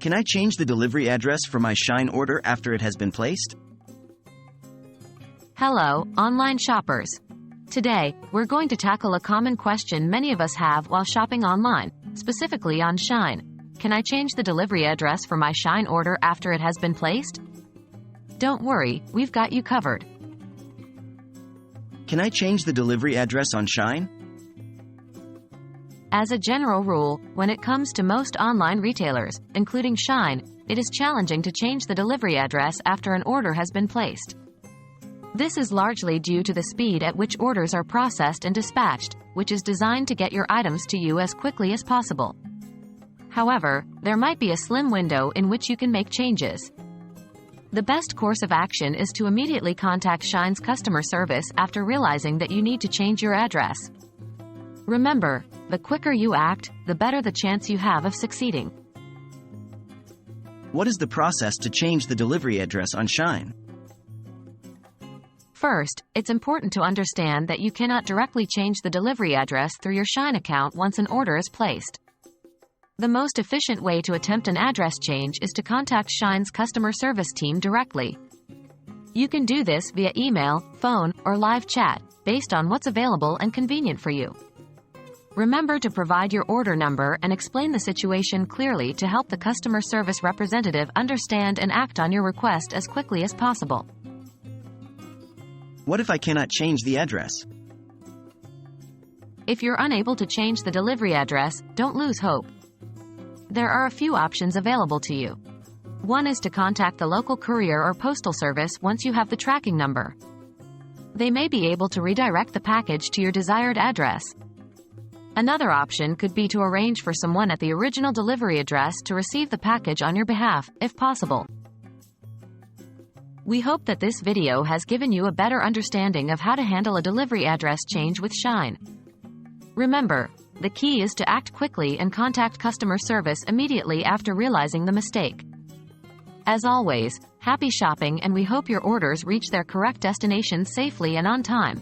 Can I change the delivery address for my Shein order after it has been placed? Hello, online shoppers. Today, we're going to tackle a common question many of us have while shopping online, specifically on Shein. Can I change the delivery address for my Shein order after it has been placed? Don't worry, we've got you covered. Can I change the delivery address on Shein? As a general rule, when it comes to most online retailers, including Shein, it is challenging to change the delivery address after an order has been placed. This is largely due to the speed at which orders are processed and dispatched, which is designed to get your items to you as quickly as possible. However, there might be a slim window in which you can make changes. The best course of action is to immediately contact Shein's customer service after realizing that you need to change your address. Remember, the quicker you act, the better the chance you have of succeeding. What is the process to change the delivery address on Shein? First, it's important to understand that you cannot directly change the delivery address through your Shein account once an order is placed. The most efficient way to attempt an address change is to contact Shein's customer service team directly. You can do this via email, phone, or live chat, based on what's available and convenient for you. Remember to provide your order number and explain the situation clearly to help the customer service representative understand and act on your request as quickly as possible. What if I cannot change the address? If you're unable to change the delivery address, don't lose hope. There are a few options available to you. One is to contact the local courier or postal service once you have the tracking number. They may be able to redirect the package to your desired address. Another option could be to arrange for someone at the original delivery address to receive the package on your behalf, if possible. We hope that this video has given you a better understanding of how to handle a delivery address change with Shein. Remember, the key is to act quickly and contact customer service immediately after realizing the mistake. As always, happy shopping, and we hope your orders reach their correct destination safely and on time.